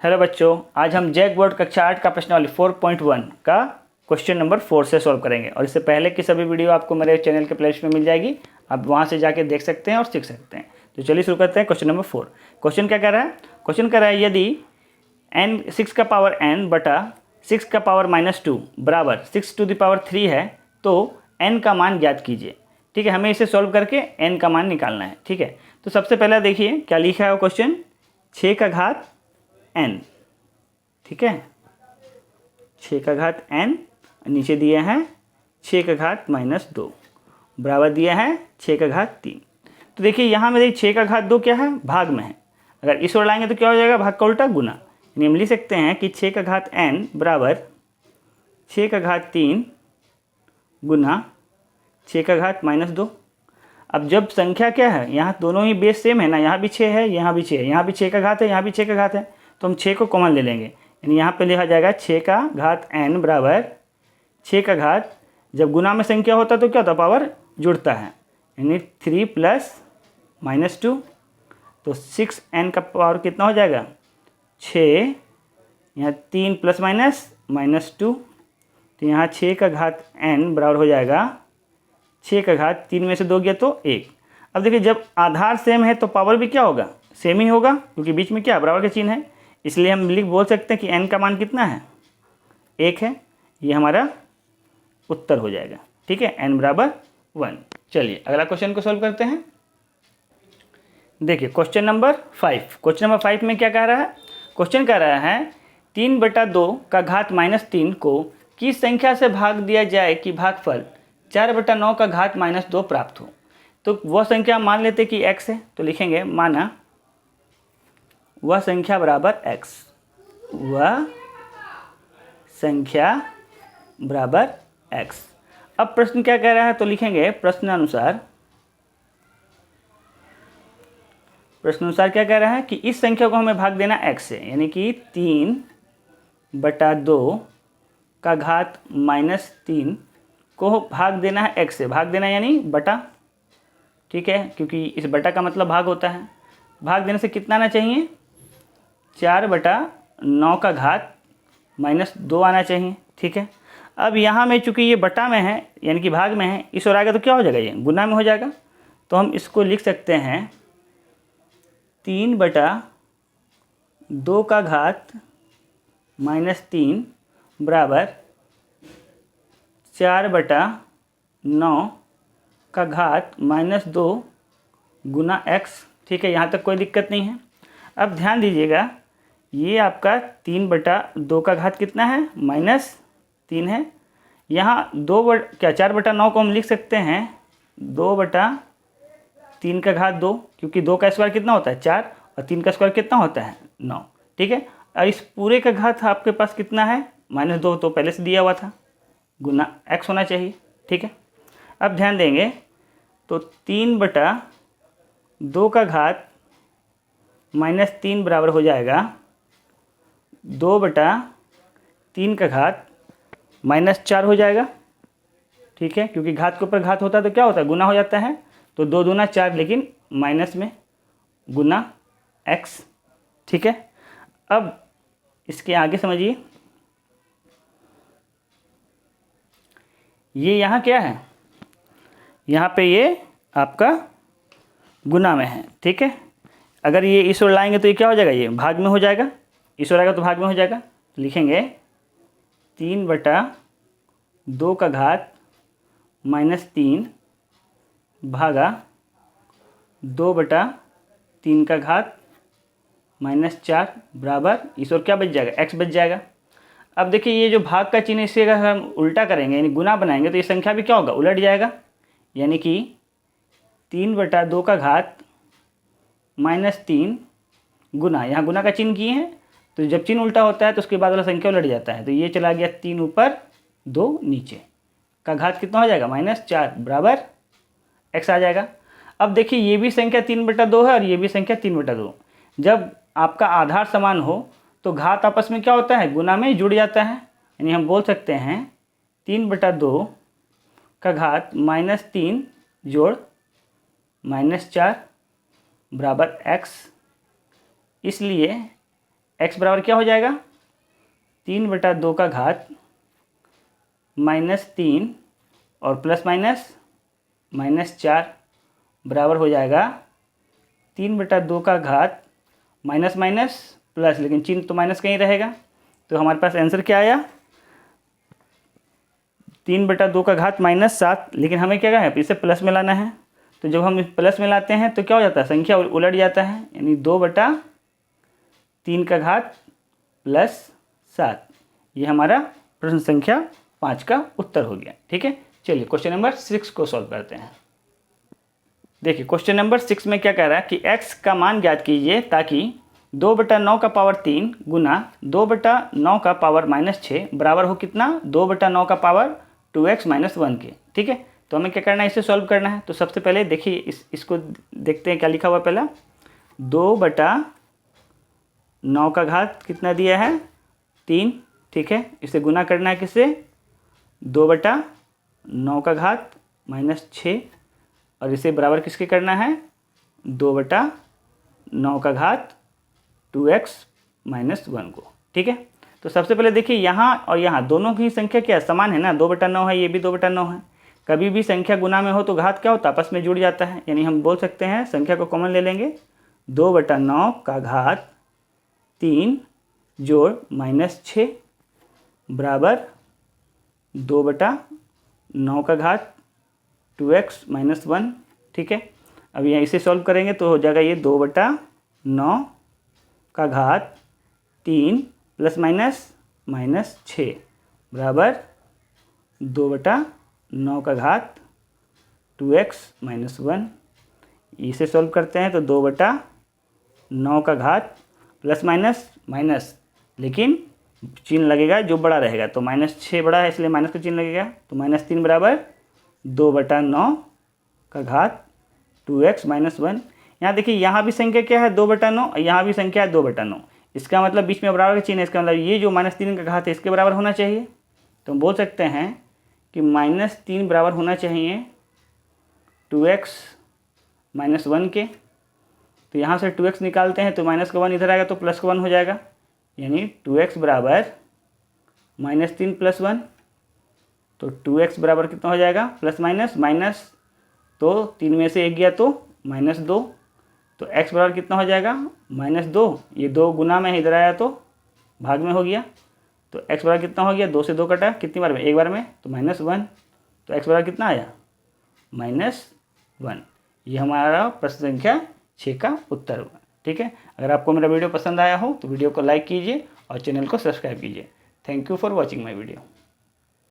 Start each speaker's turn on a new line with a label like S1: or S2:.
S1: Hello बच्चों, आज हम जैक बोर्ड कक्षा 8 का प्रश्नावली 4.1 का क्वेश्चन नंबर 4 से सॉल्व करेंगे। और इससे पहले की सभी वीडियो आपको मेरे चैनल के प्लेलिस्ट में मिल जाएगी, आप वहां से जाके देख सकते हैं और सीख सकते हैं। तो चलिए शुरू करते हैं। Question number 4। क्वेश्चन क्या कह रहा है? क्वेश्चन कह रहा है यदि n 6 का पावर n बटा 6 का पावर -2 बराबर 6 टू द पावर 3 है तो n का मान ज्ञात कीजिए। ठीक है, हमें इसे सॉल्व करके n का मान निकालना है। ठीक है, तो सबसे पहले देखिए क्या लिखा है वो क्वेश्चन, 6 का घात n। ठीक है, 6 का घात n, नीचे दिए हैं 6 का घात -2 बराबर दिया है 6 का घात 3। तो देखिए यहाँ में 6 का घात 2 क्या है, भाग में है। अगर इस ओर लाएंगे तो क्या हो जाएगा, भाग का उल्टा गुना। यानी हम लिख सकते हैं कि 6 का घात n बराबर 6 का घात 3 गुना 6 का घात -2। अब जब संख्या क्या है, यहाँ दोनों ही बेस सेम है ना, यहाँ भी 6 है, यहाँ भी 6 है, यहाँ भी 6 का घात है, यहाँ भी 6 का घात है, तो हम 6 को कॉमन ले लेंगे। यानी यहाँ पे लिखा जाएगा 6 का घात n बराबर 6 का घात, जब गुना में संख्या होता है तो क्या होता है, पावर जुड़ता है, यानी 3 प्लस -2। तो 6n का पावर कितना हो जाएगा, 6, यहाँ 3 प्लस -2, तो यहाँ 6 का घात n बराबर हो जाएगा 6 का घात 3 में से 2 गया तो 1। अब देखिए जब आधार सेम है तो पावर भी क्या होगा, सेम ही होगा, क्योंकि बीच में क्या बराबर का चिन्ह है। इसलिए हम बोल सकते हैं कि n का मान कितना है, 1 है। ये हमारा उत्तर हो जाएगा। ठीक है, n बराबर 1। चलिए अगला क्वेश्चन को सोल्व करते हैं। देखिए क्वेश्चन नंबर 5। क्वेश्चन नंबर 5 में क्या कह रहा है, क्वेश्चन कह रहा है 3/2 का घात -3 को किस संख्या से भाग दिया जाए कि भागफल 4/9 का घात -2 प्राप्त हो। तो वह संख्या मान लेते कि x है, तो लिखेंगे माना वह संख्या बराबर x, वह संख्या बराबर x। अब प्रश्न क्या कह रहा है, तो लिखेंगे प्रश्नानुसार क्या कह रहा है कि इस संख्या को हमें भाग देना x से, यानी कि 3/2 का घात -3 को भाग देना है x से। भाग देना यानी बटा, ठीक है, क्योंकि इस बटा का मतलब भाग होता है। भाग देने से कितना आना चाहिए, 4/9 का घात -2 आना चाहिए। ठीक है, अब यहाँ में चूंकि ये बटा में है यानी कि भाग में है, इस ओर आएगा तो क्या हो जाएगा, ये गुना में हो जाएगा। तो हम इसको लिख सकते हैं 3/2 का घात -3 बराबर 4/9 का घात -2 गुना x। ठीक है, यहाँ तक कोई दिक्कत नहीं है। अब ध्यान दीजिएगा, ये आपका 3/2 का घात कितना है, -3 है। यहाँ 4/9 को हम लिख सकते हैं 2/3 का घात 2, क्योंकि 2 का स्क्वायर कितना होता है 4 और 3 का स्क्वायर कितना होता है 9। ठीक है, और इस पूरे का घात आपके पास कितना है, -2, तो पहले से दिया हुआ था, गुना x होना चाहिए। ठीक है, अब ध्यान देंगे तो 3/2 का घात -3 बराबर हो जाएगा 2/3 का घात -4 हो जाएगा। ठीक है, क्योंकि घात के ऊपर घात होता है तो क्या होता है, गुना हो जाता है। तो 2 दूना 4, लेकिन माइनस में गुना x। ठीक है, अब इसके आगे समझिए, ये यहाँ क्या है, यहाँ पे ये आपका गुना में है। ठीक है, अगर ये इस ओर लाएंगे तो ये क्या हो जाएगा, ये भाग में हो जाएगा, इस ओर आएगा तो भाग में हो जाएगा। तो लिखेंगे 3/2 का घात -3 भागा 2/3 का घात -4 बराबर, इस ओर क्या बच जाएगा, x बच जाएगा। अब देखिए ये जो भाग का चिन्ह, इसे अगर हम उल्टा करेंगे यानी गुना बनाएंगे तो ये संख्या भी क्या होगा, उलट जाएगा। यानी कि 3/2 का घात -3 गुना, यहाँ गुना का चिन्ह किए हैं, तो जब चिन्ह उल्टा होता है तो उसके बाद वाला संख्या उलट जाता है। तो ये चला गया 3 ऊपर 2 नीचे, का घात कितना हो जाएगा, -4 बराबर x आ जाएगा। अब देखिए ये भी संख्या 3/2 है और ये भी संख्या 3/2। जब आपका आधार समान हो तो घात आपस में क्या होता है, गुना में जुड़ जाता है। यानी हम बोल सकते हैं 3/2 का घात -3 जोड़ -4 बराबर x। इसलिए x बराबर क्या हो जाएगा 3/2 का घात -3 और प्लस -4 बराबर हो जाएगा 3/2 का घात माइनस माइनस प्लस, लेकिन चिन्ह तो माइनस का ही रहेगा। तो हमारे पास आंसर क्या आया 3/2 का घात -7, लेकिन हमें क्या है इसे प्लस में लाना है। तो जब हम प्लस में लाते हैं तो क्या हो जाता है, संख्या उलट जाता है, यानी 2/3 का घात +7। ये हमारा प्रश्न संख्या 5 का उत्तर हो गया। ठीक है, चलिए क्वेश्चन नंबर 6 को सॉल्व करते हैं। देखिए क्वेश्चन नंबर 6 में क्या कह रहा है कि x का मान ज्ञात कीजिए ताकि 2/9 का पावर 3 गुना 2/9 का पावर -6 बराबर हो कितना 2/9 का पावर 2x - 1 के। ठीक है, तो हमें क्या करना है, इसे सॉल्व करना है। तो सबसे पहले देखिए इसको देखते हैं क्या लिखा हुआ। पहला 2/9 का घात कितना दिया है 3। ठीक है, इसे गुना करना है किससे 2/9 का घात -6, और इसे बराबर किसके करना है 2/9 का घात 2x - 1 को। ठीक है, तो सबसे पहले देखिए यहाँ और यहाँ दोनों की संख्या क्या समान है ना, 2/9 है, ये भी 2/9 है। कभी भी संख्या गुना में हो तो घात क्या होता है आपस में जुड़ जाता है, यानी हम बोल सकते हैं संख्या को कॉमन ले लेंगे 2/9 का घात 3 जोड़ -6 बराबर 2/9 का घात 2x - 1। ठीक है, अब यहाँ इसे सॉल्व करेंगे तो हो जाएगा ये 2/9 का घात 3 प्लस -6 बराबर 2/9 का घात 2x - 1। इसे सॉल्व करते हैं तो 2/9 का घात प्लस माइनस, लेकिन चिन्ह लगेगा जो बड़ा रहेगा, तो -6 बड़ा है इसलिए माइनस का चिन्ह लगेगा। तो -3 बराबर 2/9 का घात 2x - 1। यहाँ देखिए यहाँ भी संख्या क्या है 2/9 और यहाँ भी संख्या है 2/9। इसका मतलब बीच में बराबर का चिन्ह है, इसका मतलब ये जो -3 का घात है इसके बराबर होना चाहिए। तो हम बोल सकते हैं कि -3 बराबर होना चाहिए 2x - 1 के। तो यहाँ से 2x निकालते हैं तो माइनस का 1 इधर आएगा तो प्लस का 1 हो जाएगा, यानी 2x बराबर -3 + 1। तो 2x बराबर कितना हो जाएगा प्लस माइनस, तो 3 में से 1 गया तो -2, तो x बराबर कितना हो जाएगा -2। ये 2 गुना में इधर आया तो भाग में हो गया, तो x बराबर कितना हो गया 2 से 2 कटा कितनी बार में, एक बार में, तो -1। तो x बराबर कितना आया -1। ये हमारा प्रश्न संख्या 6 का उत्तर हुआ। ठीक है, अगर आपको मेरा वीडियो पसंद आया हो तो वीडियो को लाइक कीजिए और चैनल को सब्सक्राइब कीजिए। Thank you for watching my video.